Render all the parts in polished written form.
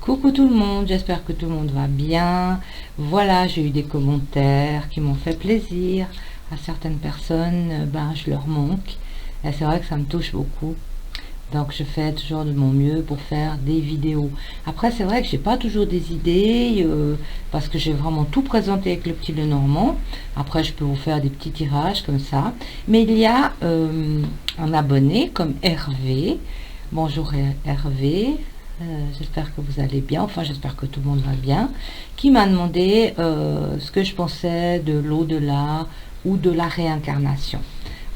Coucou tout le monde, j'espère que tout le monde va bien. Voilà, j'ai eu des commentaires qui m'ont fait plaisir. À certaines personnes, je leur manque. Et c'est vrai que ça me touche beaucoup. Donc je fais toujours de mon mieux pour faire des vidéos. Après, c'est vrai que j'ai pas toujours des idées parce que j'ai vraiment tout présenté avec le petit Lenormand. Après, je peux vous faire des petits tirages comme ça. Mais il y a un abonné comme Hervé. Bonjour Hervé. J'espère que vous allez bien, enfin j'espère que tout le monde va bien, qui m'a demandé ce que je pensais de l'au-delà ou de la réincarnation.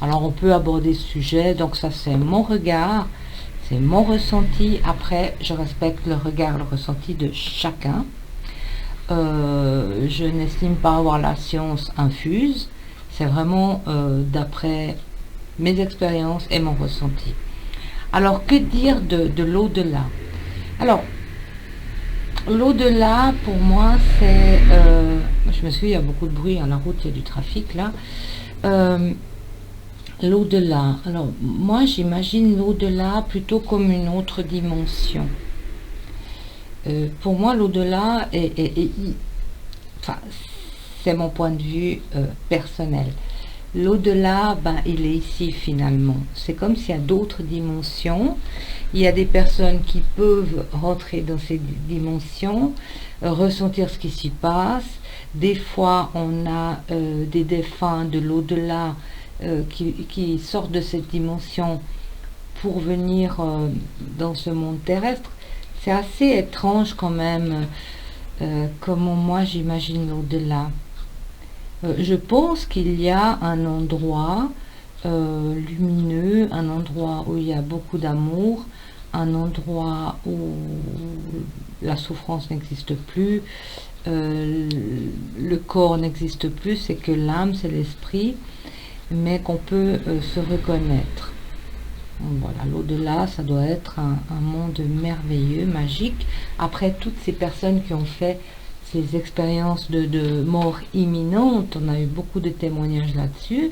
Alors on peut aborder ce sujet, donc ça c'est mon regard, c'est mon ressenti. Après je respecte le regard, le ressenti de chacun. Je n'estime pas avoir la science infuse, c'est vraiment d'après mes expériences et mon ressenti. Alors que dire de l'au-delà? Alors, l'au-delà, pour moi, c'est... je me suis, il y a beaucoup de bruit, à la route, il y a du trafic, là. L'au-delà. Alors, moi, j'imagine l'au-delà plutôt comme une autre dimension. Pour moi, l'au-delà enfin, c'est mon point de vue personnel. L'au-delà, il est ici finalement. C'est comme s'il y a d'autres dimensions. Il y a des personnes qui peuvent rentrer dans ces dimensions, ressentir ce qui s'y passe. Des fois, on a des défunts de l'au-delà qui sortent de cette dimension pour venir dans ce monde terrestre. C'est assez étrange quand même comment moi j'imagine l'au-delà. Je pense qu'il y a un endroit lumineux, un endroit où il y a beaucoup d'amour, un endroit où la souffrance n'existe plus, le corps n'existe plus, c'est que l'âme, c'est l'esprit, mais qu'on peut se reconnaître. Voilà, l'au-delà, ça doit être un monde merveilleux, magique. Après, toutes ces personnes qui ont fait ces expériences de mort imminente, on a eu beaucoup de témoignages là-dessus,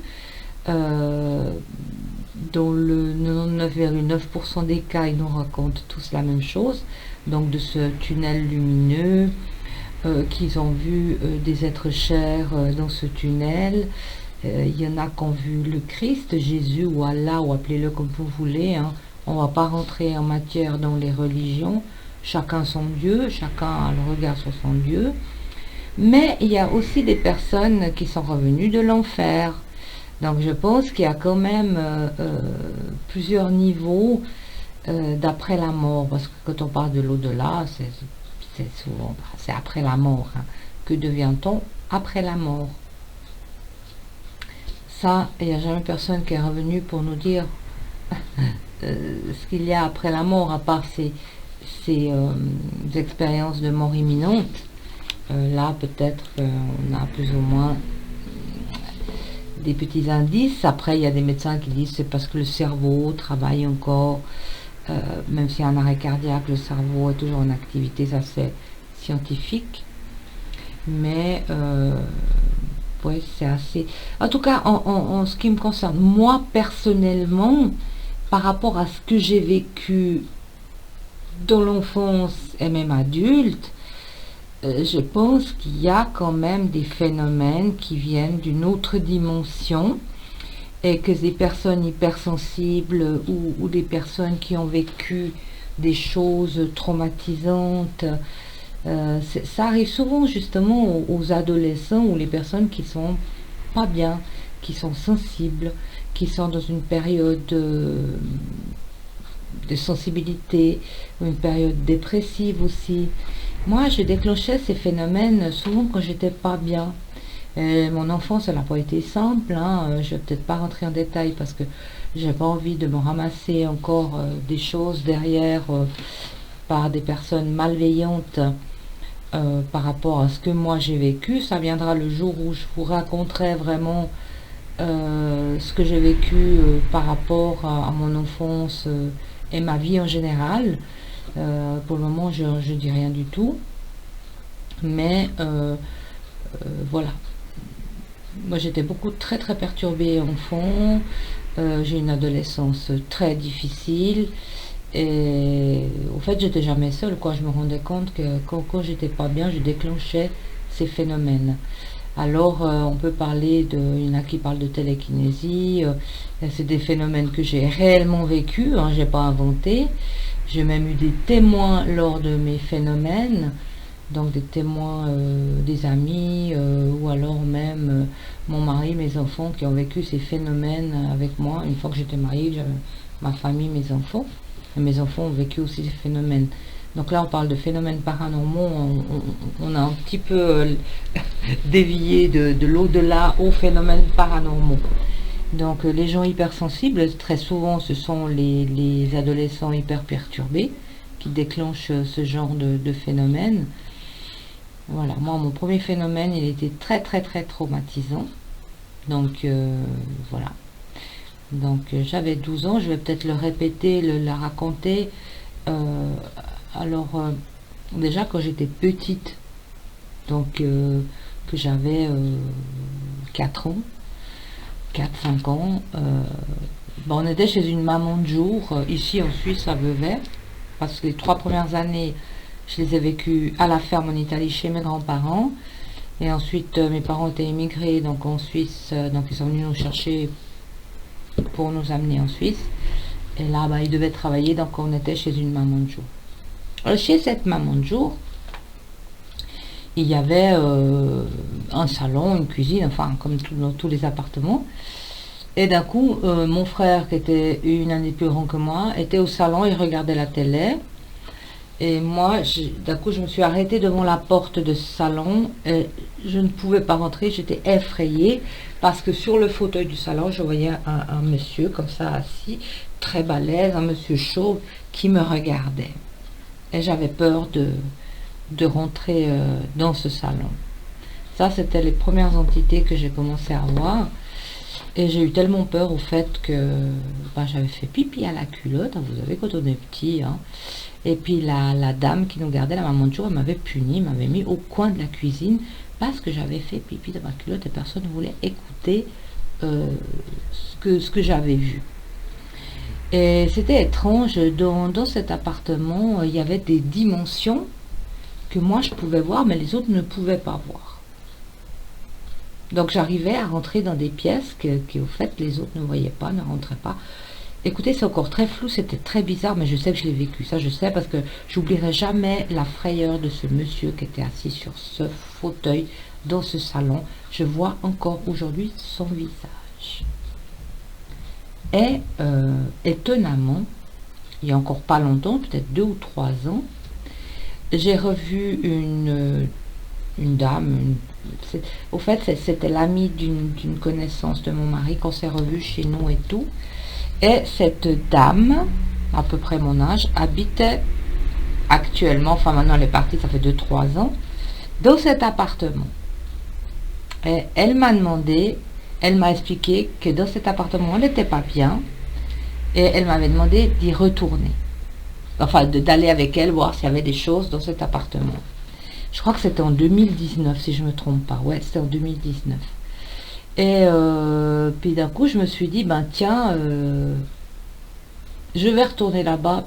dont le 99,9% des cas, ils nous racontent tous la même chose, donc de ce tunnel lumineux, qu'ils ont vu des êtres chers dans ce tunnel. Il y en a qui ont vu le Christ, Jésus ou Allah, ou appelez-le comme vous voulez, hein. On ne va pas rentrer en matière dans les religions, chacun son Dieu, chacun a le regard sur son Dieu. Mais il y a aussi des personnes qui sont revenues de l'enfer. Donc je pense qu'il y a quand même plusieurs niveaux d'après la mort. Parce que quand on parle de l'au-delà, c'est souvent, c'est après la mort, hein. Que devient-on après la mort? Ça, il n'y a jamais personne qui est revenu pour nous dire ce qu'il y a après la mort, à part ces expériences de mort imminente. Là, peut-être qu'on a plus ou moins des petits indices. Après, il y a des médecins qui disent c'est parce que le cerveau travaille encore, même s'il y a un arrêt cardiaque, le cerveau est toujours en activité. Ça, c'est scientifique. Mais ouais, c'est assez... En tout cas, en ce qui me concerne, moi, personnellement, par rapport à ce que j'ai vécu dans l'enfance et même adulte, je pense qu'il y a quand même des phénomènes qui viennent d'une autre dimension et que des personnes hypersensibles ou des personnes qui ont vécu des choses traumatisantes, ça arrive souvent justement aux adolescents ou les personnes qui sont pas bien, qui sont sensibles, qui sont dans une période de sensibilité, ou une période dépressive aussi. Moi, je déclenchais ces phénomènes souvent quand j'étais pas bien. Mon enfance, elle n'a pas été simple, hein. Je vais peut-être pas rentrer en détail parce que j'ai pas envie de me ramasser encore des choses derrière par des personnes malveillantes par rapport à ce que moi j'ai vécu. Ça viendra le jour où je vous raconterai vraiment ce que j'ai vécu par rapport à mon enfance et ma vie en général. Pour le moment, je dis rien du tout. Mais voilà. Moi, j'étais très très perturbée enfant. J'ai une adolescence très difficile. Et au fait, j'étais jamais seule, quoi. Je me rendais compte que quand j'étais pas bien, je déclenchais ces phénomènes. Alors, on peut parler de, il y en a qui parlent de télékinésie. C'est des phénomènes que j'ai réellement vécu, hein, j'ai pas inventé. J'ai même eu des témoins lors de mes phénomènes, donc des témoins, des amis, ou alors même mon mari, mes enfants qui ont vécu ces phénomènes avec moi. Une fois que j'étais mariée, j'avais ma famille, mes enfants. Et mes enfants ont vécu aussi ces phénomènes. Donc là, on parle de phénomènes paranormaux. On a un petit peu dévié de l'au-delà aux phénomènes paranormaux. Donc les gens hypersensibles, très souvent, ce sont les adolescents hyper perturbés qui déclenchent ce genre de phénomène. Voilà, moi, mon premier phénomène, il était très, très, très traumatisant. Donc voilà. Donc j'avais 12 ans, je vais peut-être le répéter, la raconter. Euh, alors, déjà quand j'étais petite, donc que j'avais 4 ans, 4-5 ans, on était chez une maman de jour, ici en Suisse, à Vevey, parce que les 3 premières années, je les ai vécues à la ferme en Italie chez mes grands-parents. Et ensuite, mes parents étaient immigrés donc en Suisse, donc ils sont venus nous chercher pour nous amener en Suisse. Et là, ils devaient travailler, donc on était chez une maman de jour. Alors, chez cette maman de jour, il y avait un salon, une cuisine, enfin comme dans tous les appartements. Et d'un coup, mon frère, qui était une année plus grand que moi, était au salon, il regardait la télé. Et moi, d'un coup, je me suis arrêtée devant la porte de ce salon. Et je ne pouvais pas rentrer, j'étais effrayée parce que sur le fauteuil du salon, je voyais un monsieur comme ça assis, très balèze, un monsieur chauve qui me regardait. Et j'avais peur de rentrer dans ce salon. Ça, c'était les premières entités que j'ai commencé à voir. Et j'ai eu tellement peur au fait que j'avais fait pipi à la culotte, hein, vous savez, quand on est petit. Hein. Et puis la dame qui nous gardait, la maman de jour, elle m'avait puni, m'avait mis au coin de la cuisine parce que j'avais fait pipi dans ma culotte et personne ne voulait écouter ce que j'avais vu. Et c'était étrange, dans cet appartement, il y avait des dimensions que moi je pouvais voir, mais les autres ne pouvaient pas voir. Donc j'arrivais à rentrer dans des pièces que au fait les autres ne voyaient pas, ne rentraient pas. Écoutez, c'est encore très flou, c'était très bizarre, mais je sais que je l'ai vécu. Ça, je sais parce que j'oublierai jamais la frayeur de ce monsieur qui était assis sur ce fauteuil dans ce salon. Je vois encore aujourd'hui son visage. Et étonnamment, il y a encore pas longtemps, peut-être 2 ou 3 ans, j'ai revu une dame. Au fait, c'était l'amie d'une connaissance de mon mari qu'on s'est revu chez nous et tout. Et cette dame, à peu près mon âge, habitait actuellement, enfin maintenant elle est partie, ça fait 2-3 ans, dans cet appartement. Et elle m'a demandé, elle m'a expliqué que dans cet appartement, elle n'était pas bien. Et elle m'avait demandé d'y retourner. Enfin, d'aller avec elle voir s'il y avait des choses dans cet appartement. Je crois que c'était en 2019, si je ne me trompe pas. Ouais, c'était en 2019. Et puis d'un coup, je me suis dit, tiens, je vais retourner là-bas,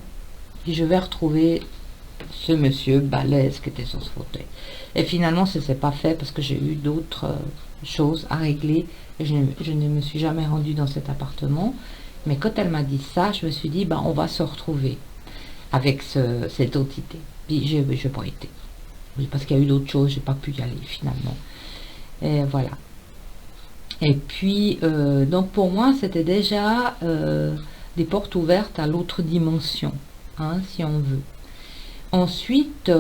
puis je vais retrouver ce monsieur balèze qui était sur ce fauteuil. Et finalement, ça ne s'est pas fait parce que j'ai eu d'autres choses à régler. Et je ne me suis jamais rendue dans cet appartement. Mais quand elle m'a dit ça, je me suis dit, on va se retrouver avec cette entité. Puis je n'ai pas été. Parce qu'il y a eu d'autres choses, j'ai pas pu y aller finalement. Et voilà. Et puis, donc pour moi, c'était déjà des portes ouvertes à l'autre dimension, hein, si on veut. Ensuite,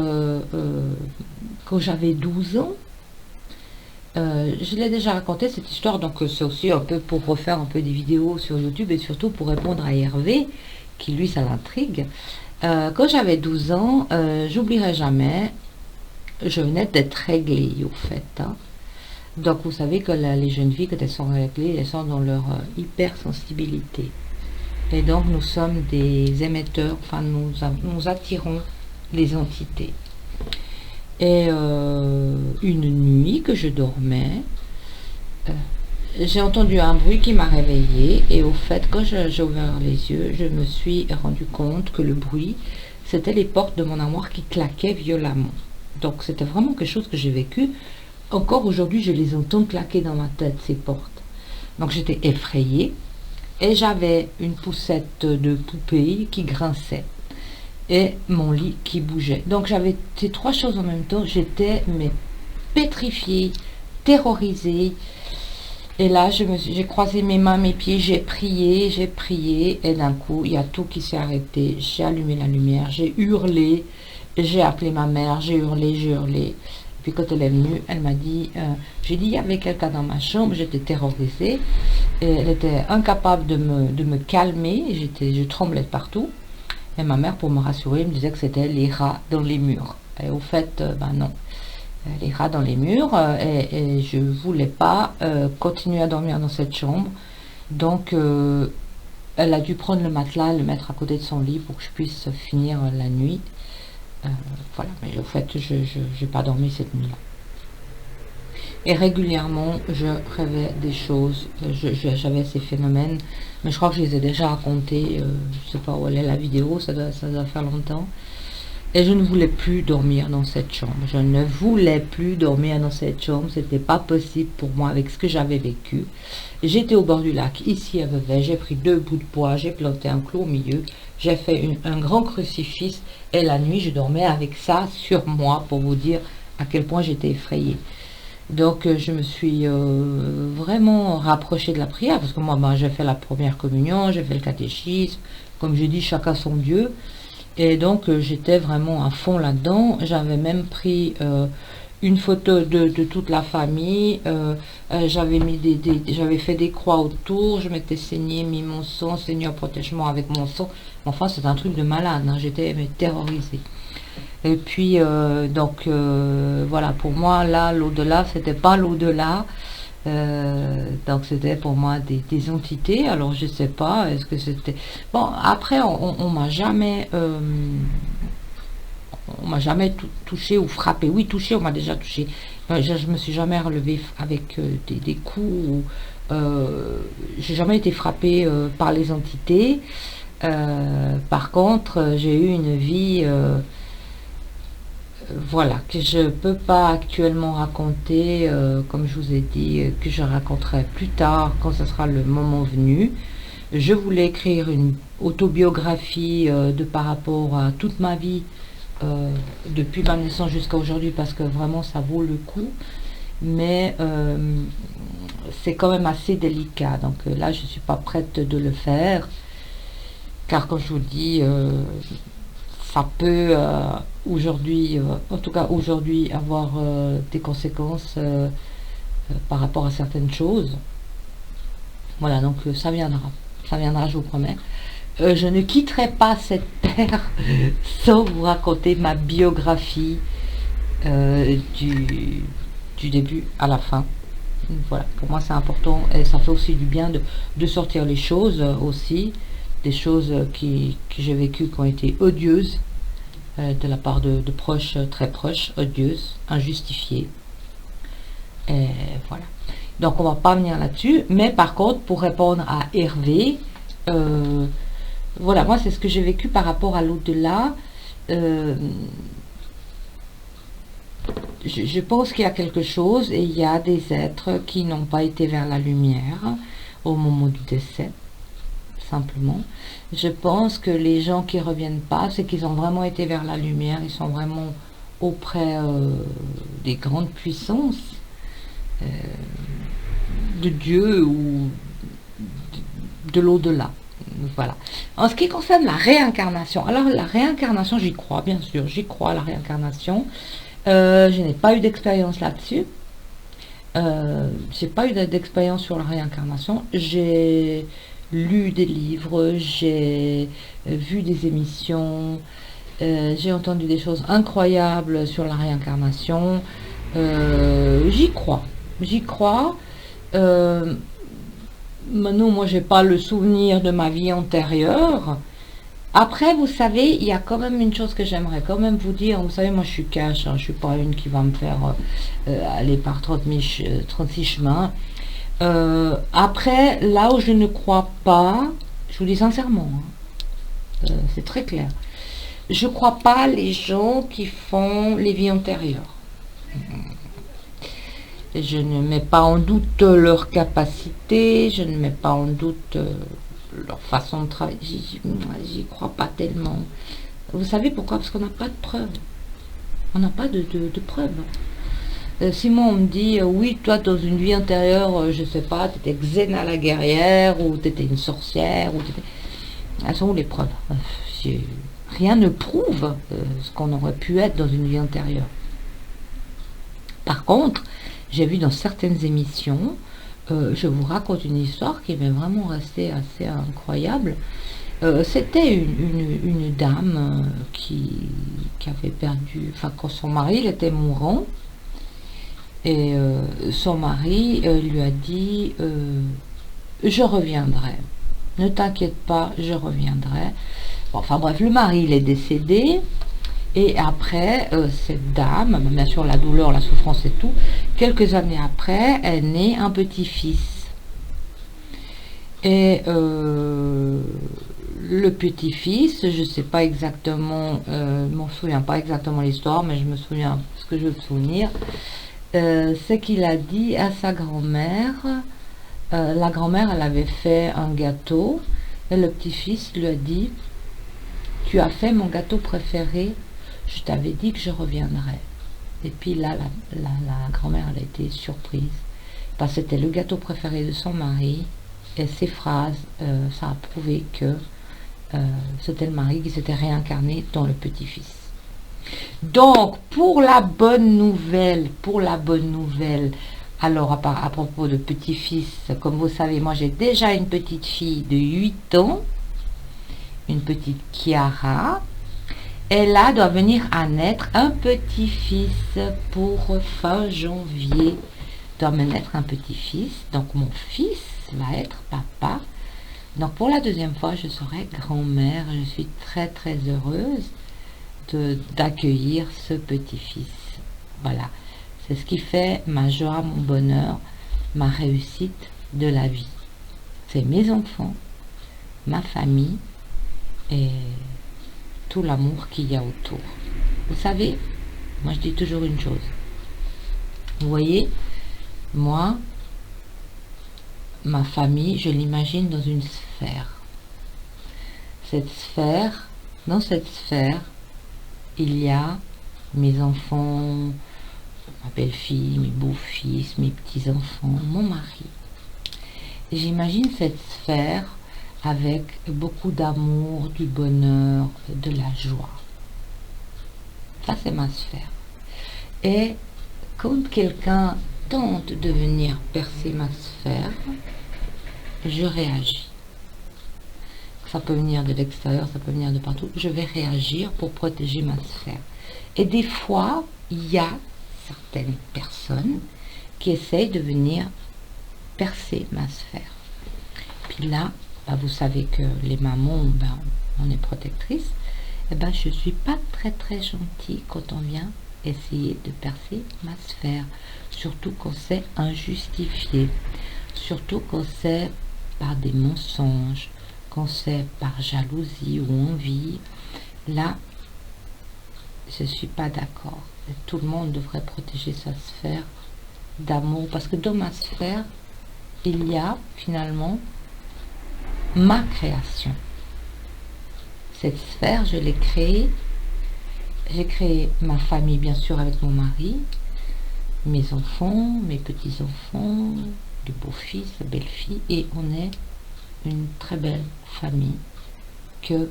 quand j'avais 12 ans, je l'ai déjà raconté cette histoire, donc c'est aussi un peu pour refaire un peu des vidéos sur YouTube et surtout pour répondre à Hervé, qui lui, ça l'intrigue. Quand j'avais 12 ans, j'oublierai jamais, je venais d'être réglée au fait. Hein. Donc vous savez que les jeunes filles, quand elles sont réglées, elles sont dans leur hypersensibilité. Et donc nous sommes des émetteurs, enfin nous attirons les entités. Et une nuit que je dormais, j'ai entendu un bruit qui m'a réveillée et au fait, quand j'ai ouvert les yeux, je me suis rendu compte que le bruit, c'était les portes de mon armoire qui claquaient violemment. Donc c'était vraiment quelque chose que j'ai vécu. Encore aujourd'hui, je les entends claquer dans ma tête, ces portes. Donc j'étais effrayée et j'avais une poussette de poupée qui grinçait et mon lit qui bougeait. Donc j'avais ces trois choses en même temps. J'étais mais pétrifiée, terrorisée. Et là, j'ai croisé mes mains, mes pieds, j'ai prié, et d'un coup, il y a tout qui s'est arrêté. J'ai allumé la lumière, j'ai hurlé, j'ai appelé ma mère, j'ai hurlé, j'ai hurlé. Et puis quand elle est venue, elle m'a dit, j'ai dit, il y avait quelqu'un dans ma chambre, j'étais terrorisée. Et elle était incapable de me calmer, je tremblais de partout. Et ma mère, pour me rassurer, me disait que c'était les rats dans les murs. Et au fait, ben non. Les rats dans les murs et je voulais pas continuer à dormir dans cette chambre, donc elle a dû prendre le matelas et le mettre à côté de son lit pour que je puisse finir la nuit. Voilà, mais au fait je n'ai pas dormi cette nuit là et régulièrement je rêvais des choses. J'avais ces phénomènes, mais je crois que je les ai déjà racontés. Je sais pas où elle est la vidéo, ça doit faire longtemps. Et je ne voulais plus dormir dans cette chambre. Je ne voulais plus dormir dans cette chambre. C'était pas possible pour moi avec ce que j'avais vécu. J'étais au bord du lac, ici à Vevey. J'ai pris 2 bouts de bois, j'ai planté un clou au milieu. J'ai fait un grand crucifix. Et la nuit, je dormais avec ça sur moi pour vous dire à quel point j'étais effrayée. Donc, je me suis vraiment rapprochée de la prière. Parce que moi, ben, j'ai fait la première communion, j'ai fait le catéchisme. Comme je dis, chacun son Dieu. Et donc j'étais vraiment à fond là-dedans. J'avais même pris une photo de toute la famille. J'avais fait des croix autour. Je m'étais saigné, mis mon sang. Seigneur, protège-moi avec mon sang. Enfin, c'est un truc de malade. Hein. J'étais terrorisée. Et puis voilà, pour moi là, l'au-delà, c'était pas l'au-delà. Donc c'était pour moi des entités. Alors je sais pas, est-ce que c'était bon. Après on m'a jamais touché ou frappé. Oui, touché, on m'a déjà touché. Je me suis jamais relevée avec des coups ou j'ai jamais été frappée par les entités. Par contre, j'ai eu une vie voilà, que je peux pas actuellement raconter, comme je vous ai dit, que je raconterai plus tard quand ce sera le moment venu. Je voulais écrire une autobiographie par rapport à toute ma vie, depuis ma naissance jusqu'à aujourd'hui, parce que vraiment ça vaut le coup. Mais c'est quand même assez délicat, donc là je suis pas prête de le faire, car comme je vous dis, ça peut aujourd'hui, en tout cas aujourd'hui, avoir des conséquences par rapport à certaines choses. Voilà, donc ça viendra, je vous promets. Je ne quitterai pas cette terre sans vous raconter ma biographie du début à la fin. Voilà, pour moi c'est important et ça fait aussi du bien de sortir les choses aussi. Des choses que j'ai vécues qui ont été odieuses de la part de proches, très proches, odieuses, injustifiées. Et voilà. Donc on va pas venir là-dessus. Mais par contre, pour répondre à Hervé, voilà, moi c'est ce que j'ai vécu par rapport à l'au-delà. Je pense qu'il y a quelque chose et il y a des êtres qui n'ont pas été vers la lumière au moment du décès. Simplement, je pense que les gens qui reviennent pas, c'est qu'ils ont vraiment été vers la lumière, ils sont vraiment auprès des grandes puissances de Dieu ou de l'au-delà. Voilà. En ce qui concerne la réincarnation, alors la réincarnation, j'y crois, bien sûr, j'y crois à la réincarnation. Je n'ai pas eu d'expérience là-dessus. J'ai pas eu d'expérience sur la réincarnation. J'ai lu des livres, j'ai vu des émissions, j'ai entendu des choses incroyables sur la réincarnation. J'y crois. Maintenant, moi, j'ai pas le souvenir de ma vie antérieure. Après, vous savez, il y a quand même une chose que j'aimerais quand même vous dire. Vous savez, moi, je suis cash, hein, je suis pas une qui va me faire aller par 36 chemins. Après, là où je ne crois pas, je vous dis sincèrement, hein, c'est très clair, je crois pas les gens qui font les vies antérieures. Je ne mets pas en doute leur capacité, je ne mets pas en doute leur façon de travailler, j'y crois pas tellement. Vous savez pourquoi? Parce qu'on n'a pas de preuves. On n'a pas de preuves. Si moi on me dit, oui, toi dans une vie antérieure, je sais pas, tu étais Xena la guerrière, ou tu étais une sorcière, ou elles sont où les preuves? Rien ne prouve ce qu'on aurait pu être dans une vie antérieure. Par contre, j'ai vu dans certaines émissions, je vous raconte une histoire qui m'est vraiment restée assez incroyable. C'était une dame qui avait perdu, enfin quand son mari il était mourant, et son mari lui a dit je reviendrai, ne t'inquiète pas, je reviendrai. Bon, enfin bref, le mari il est décédé. Et après, cette dame, bien sûr la douleur, la souffrance et tout, quelques années après, est né un petit-fils. Et le petit-fils, je ne sais pas exactement, je ne m'en souviens pas exactement l'histoire, mais je me souviens ce que je veux me souvenir, c'est qu'il a dit à sa grand-mère, la grand-mère elle avait fait un gâteau, et le petit-fils lui a dit, tu as fait mon gâteau préféré, je t'avais dit que je reviendrais. Et puis là, la grand-mère, elle a été surprise. Parce que c'était le gâteau préféré de son mari. Et ces phrases, ça a prouvé que c'était le mari qui s'était réincarné dans le petit-fils. Donc, pour la bonne nouvelle, alors à propos de petit-fils, comme vous savez, moi j'ai déjà une petite fille de 8 ans, une petite Chiara. Et là doit venir à naître un petit-fils pour fin janvier. Doit me naître un petit-fils. Donc mon fils va être papa. Donc pour la deuxième fois, je serai grand-mère. Je suis très très heureuse d'accueillir ce petit-fils. Voilà. C'est ce qui fait ma joie, mon bonheur, ma réussite de la vie. C'est mes enfants, ma famille et tout l'amour qu'il y a autour. Vous savez, moi je dis toujours une chose. Vous voyez, moi, ma famille, je l'imagine dans une sphère. Dans cette sphère, il y a mes enfants, ma belle-fille, mes beaux-fils, mes petits-enfants, mon mari. J'imagine cette sphère avec beaucoup d'amour, du bonheur, de la joie. Ça, c'est ma sphère. Et quand quelqu'un tente de venir percer ma sphère, je réagis. Ça peut venir de l'extérieur, ça peut venir de partout. Je vais réagir pour protéger ma sphère. Et des fois, il y a certaines personnes qui essayent de venir percer ma sphère. Puis là, vous savez que les mamans, on est protectrices. Et je ne suis pas très très gentille quand on vient essayer de percer ma sphère. Surtout quand c'est injustifié. Surtout quand c'est par des mensonges. Quand c'est par jalousie ou envie. Là, je ne suis pas d'accord. Tout le monde devrait protéger sa sphère d'amour. Parce que dans ma sphère, il y a finalement ma création. Cette sphère, je l'ai créée. J'ai créé ma famille, bien sûr, avec mon mari, mes enfants, mes petits-enfants, du beau-fils, la belle-fille, et on est une très belle famille que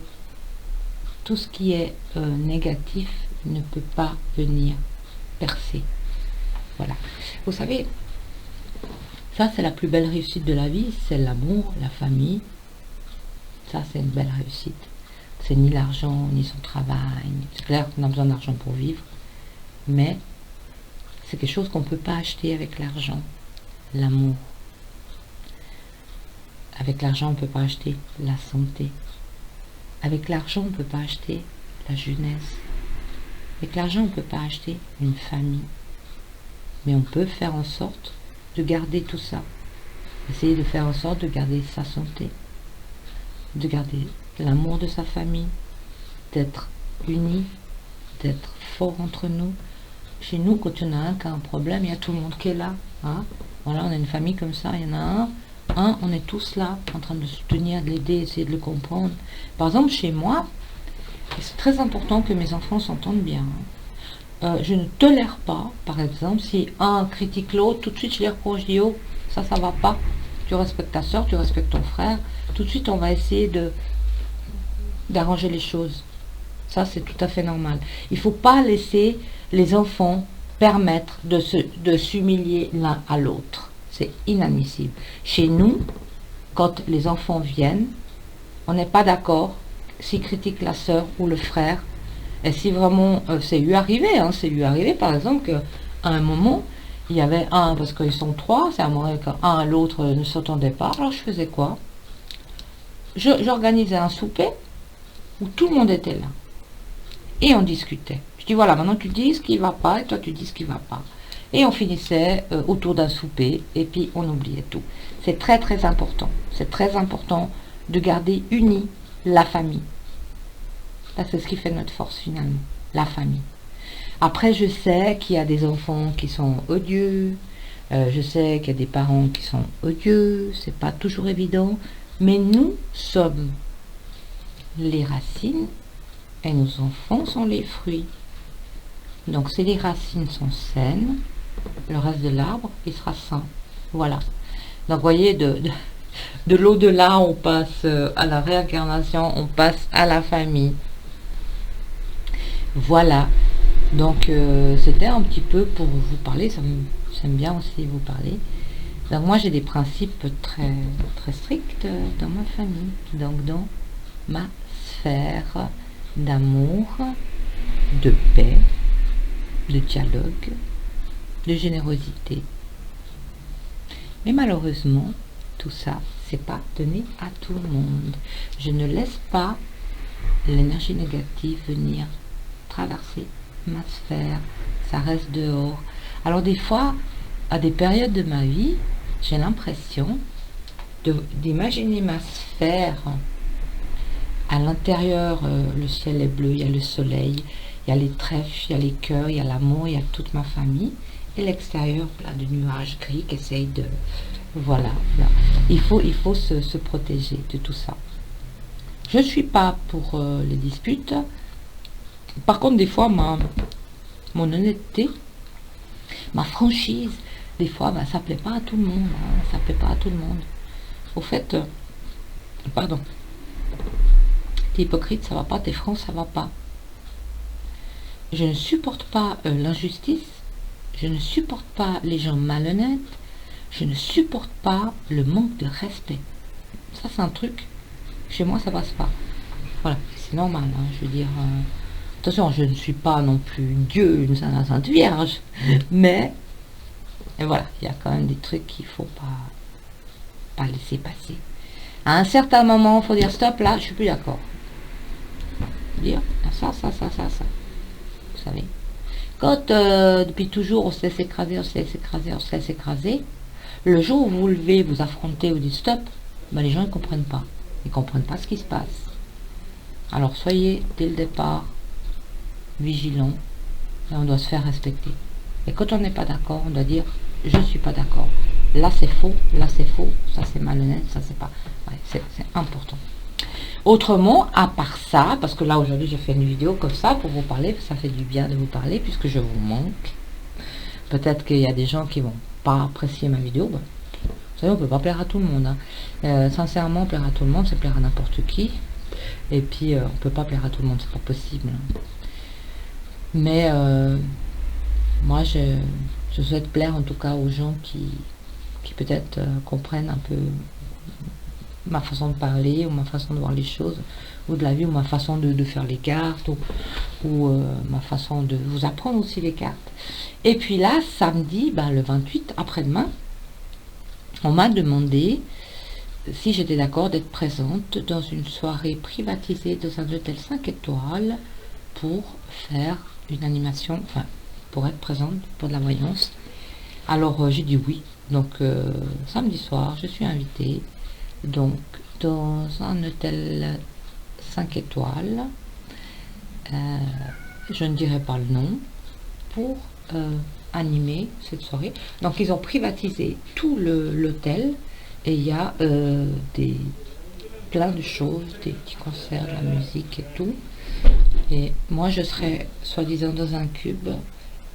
tout ce qui est négatif ne peut pas venir percer. Voilà. Vous savez, ça c'est la plus belle réussite de la vie, c'est l'amour, la famille. Ça, c'est une belle réussite. C'est ni l'argent, ni son travail. C'est clair qu'on a besoin d'argent pour vivre. Mais c'est quelque chose qu'on ne peut pas acheter avec l'argent. L'amour. Avec l'argent, on ne peut pas acheter la santé. Avec l'argent, on ne peut pas acheter la jeunesse. Avec l'argent, on ne peut pas acheter une famille. Mais on peut faire en sorte de garder tout ça. essayer de faire en sorte de garder sa santé, de garder l'amour de sa famille, d'être unis, d'être fort entre nous. Chez nous, quand il y en a un qui a un problème, il y a tout le monde qui est là. Hein. Voilà, on a une famille comme ça, il y en a on est tous là, en train de soutenir, de l'aider, essayer de le comprendre. Par exemple, chez moi, c'est très important que mes enfants s'entendent bien. Je ne tolère pas, par exemple, si un critique l'autre, tout de suite je les reproche, je dis, oh, ça va pas. Tu respectes ta soeur, tu respectes ton frère. Tout de suite, on va essayer d'arranger les choses. Ça, c'est tout à fait normal. Il ne faut pas laisser les enfants permettre de s'humilier l'un à l'autre. C'est inadmissible. Chez nous, quand les enfants viennent, on n'est pas d'accord s'ils critiquent la sœur ou le frère. Et si vraiment, c'est eu arrivé, par exemple, qu'à un moment, il y avait un, parce qu'ils sont trois, c'est à moi qu'un et l'autre ne s'entendaient pas. Alors je faisais quoi? J'organisais un souper où tout le monde était là. Et on discutait. Je dis voilà, maintenant tu dis ce qui ne va pas et toi tu dis ce qui ne va pas. Et on finissait autour d'un souper et puis on oubliait tout. C'est très très important. C'est très important de garder unie la famille. C'est ce qui fait notre force finalement, la famille. Après, je sais qu'il y a des enfants qui sont odieux, je sais qu'il y a des parents qui sont odieux, c'est pas toujours évident, mais nous sommes les racines et nos enfants sont les fruits. Donc si les racines sont saines, le reste de l'arbre, il sera sain. Voilà. Donc vous voyez, de l'au-delà, on passe à la réincarnation, on passe à la famille. Voilà, donc c'était un petit peu pour vous parler, j'aime bien aussi vous parler. Donc moi j'ai des principes très, très stricts dans ma famille, donc dans ma sphère d'amour, de paix, de dialogue, de générosité. Mais malheureusement, tout ça, c'est pas donné à tout le monde. Je ne laisse pas l'énergie négative venir traverser ma sphère, ça reste dehors. Alors des fois, à des périodes de ma vie, j'ai l'impression d'imaginer ma sphère. À l'intérieur, le ciel est bleu, il y a le soleil, il y a les trèfles, il y a les cœurs, il y a l'amour, il y a toute ma famille. Et l'extérieur, plein de nuages gris qui essayent de... Voilà. Il faut se protéger de tout ça. Je ne suis pas pour les disputes. Par contre, des fois, mon honnêteté, ma franchise, des fois, ça ne plaît pas à tout le monde. Hein, ça plaît pas à tout le monde. Au fait, pardon, t'es hypocrite, ça va pas, t'es franc, ça va pas. Je ne supporte pas l'injustice, je ne supporte pas les gens malhonnêtes, je ne supporte pas le manque de respect. Ça, c'est un truc, chez moi, ça passe pas. Voilà, c'est normal, hein, je veux dire... attention, je ne suis pas non plus Dieu, une Sainte Vierge, mais et voilà, il y a quand même des trucs qu'il ne faut pas laisser passer. À un certain moment, il faut dire stop, là, je suis plus d'accord. Dire ça. Vous savez. Quand depuis toujours on se laisse écraser, le jour où vous levez, vous affrontez, vous dites stop, les gens ne comprennent pas. Ils ne comprennent pas ce qui se passe. Alors soyez dès le départ vigilant et on doit se faire respecter. Et quand on n'est pas d'accord, on doit dire je ne suis pas d'accord. Là c'est faux, ça c'est malhonnête, ça c'est pas... Ouais, c'est important. Autrement, à part ça, parce que là aujourd'hui j'ai fait une vidéo comme ça pour vous parler, ça fait du bien de vous parler puisque je vous manque. Peut-être qu'il y a des gens qui vont pas apprécier ma vidéo. Vous savez, on peut pas plaire à tout le monde. Hein. Sincèrement, plaire à tout le monde, c'est plaire à n'importe qui. Et puis on peut pas plaire à tout le monde, c'est pas possible. Mais moi je souhaite plaire en tout cas aux gens qui peut-être comprennent un peu ma façon de parler ou ma façon de voir les choses ou de la vie ou ma façon de faire les cartes ou ma façon de vous apprendre aussi les cartes. Et puis là, samedi, le 28, après-demain, on m'a demandé si j'étais d'accord d'être présente dans une soirée privatisée dans un hôtel 5 étoiles pour faire une animation, enfin pour être présente pour de la voyance. Alors j'ai dit oui, Donc samedi soir, je suis invitée donc dans un hôtel 5 étoiles. Je ne dirai pas le nom, pour animer cette soirée. Donc ils ont privatisé tout l'hôtel et il y a plein de choses, des petits concerts, de la musique et tout. Et moi je serai soi-disant dans un cube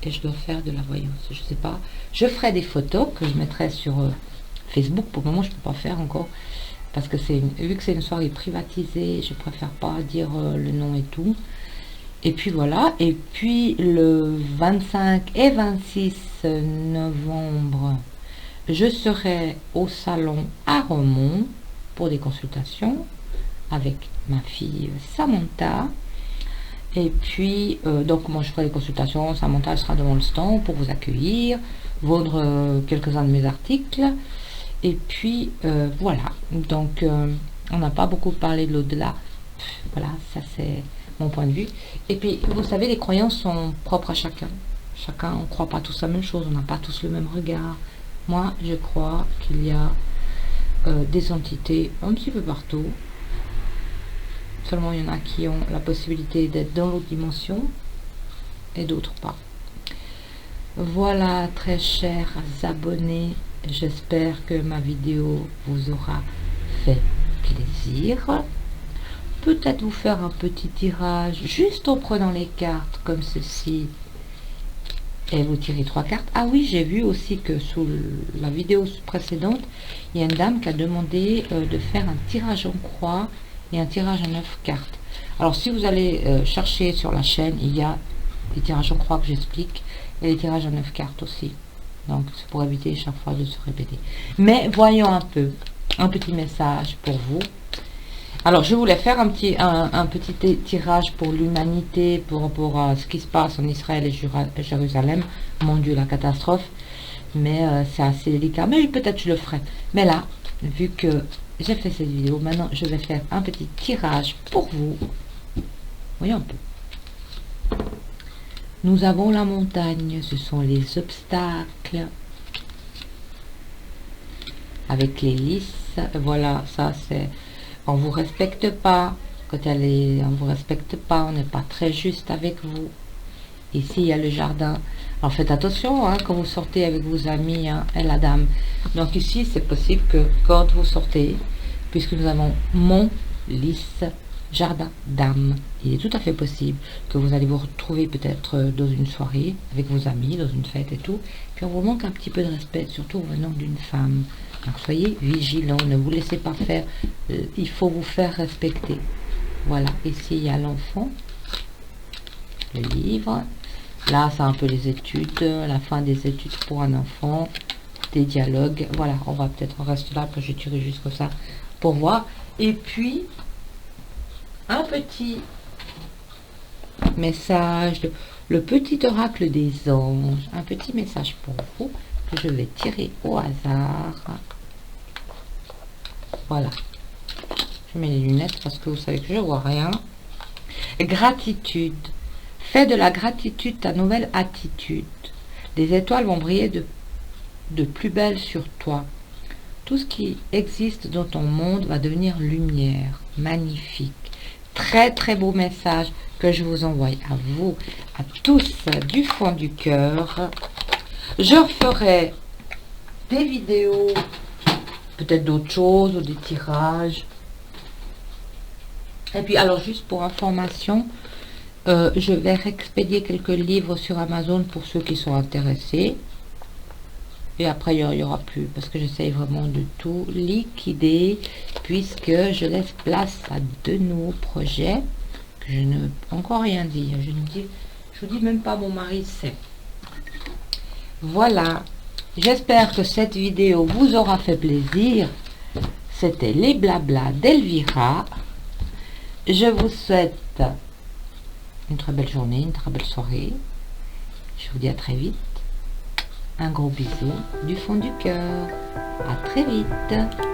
et je dois faire de la voyance. Je sais pas. Je ferai des photos que je mettrai sur Facebook. Pour le moment je peux pas faire encore parce que vu que c'est une soirée privatisée, je préfère pas dire le nom et tout. Et puis voilà, et puis le 25 et 26 novembre, je serai au salon à Romont pour des consultations avec ma fille Samantha. Et puis, donc moi je ferai des consultations, Samantha sera devant le stand pour vous accueillir, vendre quelques-uns de mes articles. Et puis voilà, donc on n'a pas beaucoup parlé de l'au-delà. Voilà, ça c'est mon point de vue. Et puis, vous savez, les croyances sont propres à chacun. Chacun, on ne croit pas tous la même chose, on n'a pas tous le même regard. Moi, je crois qu'il y a des entités un petit peu partout. Seulement, il y en a qui ont la possibilité d'être dans l'autre dimension et d'autres pas. Voilà, très chers abonnés, j'espère que ma vidéo vous aura fait plaisir. Peut-être vous faire un petit tirage juste en prenant les cartes comme ceci et vous tirez 3 cartes. Ah oui, j'ai vu aussi que sous la vidéo précédente, il y a une dame qui a demandé de faire un tirage en croix et un tirage en 9 cartes. Alors si vous allez chercher sur la chaîne, il y a les tirages en croix que j'explique et les tirages en 9 cartes aussi. Donc c'est pour éviter chaque fois de se répéter. Mais voyons un peu, un petit message pour vous. Alors, je voulais faire un petit tirage pour l'humanité, pour rapport à ce qui se passe en Israël et Jérusalem. Mon Dieu, la catastrophe. Mais c'est assez délicat. Mais peut-être je le ferai. Mais là, vu que j'ai fait cette vidéo, maintenant, je vais faire un petit tirage pour vous. Voyons un peu. Nous avons la montagne. Ce sont les obstacles. Avec les lys. Voilà, ça c'est... On vous respecte pas, quand on vous respecte pas, on n'est pas très juste avec vous. Ici, il y a le jardin. Alors faites attention hein, quand vous sortez avec vos amis hein, et la dame. Donc ici, c'est possible que quand vous sortez, puisque nous avons mon lys jardin dame, il est tout à fait possible que vous allez vous retrouver peut-être dans une soirée avec vos amis, dans une fête et tout, puis on vous manque un petit peu de respect, surtout venant d'une femme. Donc soyez vigilants, ne vous laissez pas faire, il faut vous faire respecter. Voilà, ici il y a l'enfant, le livre. Là c'est un peu les études, la fin des études pour un enfant, des dialogues. Voilà, on va peut-être rester là, que je tirer jusqu'à ça pour voir. Et puis, un petit message, le petit oracle des anges, un petit message pour vous, que je vais tirer au hasard. Voilà, je mets les lunettes parce que vous savez que je vois rien. Gratitude, fais de la gratitude ta nouvelle attitude. Les étoiles vont briller de plus belle sur toi. Tout ce qui existe dans ton monde va devenir lumière. Magnifique. Très très beau message que je vous envoie à vous, à tous du fond du cœur. Je ferai des vidéos, peut-être d'autres choses ou des tirages. Et puis alors juste pour information, je vais expédier quelques livres sur Amazon pour ceux qui sont intéressés. Et après il y aura plus parce que j'essaye vraiment de tout liquider puisque je laisse place à de nouveaux projets que je ne peux encore rien dire. Je vous dis même pas, mon mari sait. Voilà, j'espère que cette vidéo vous aura fait plaisir. C'était les blabla d'Elvira. Je vous souhaite une très belle journée, une très belle soirée. Je vous dis à très vite. Un gros bisou du fond du cœur. À très vite.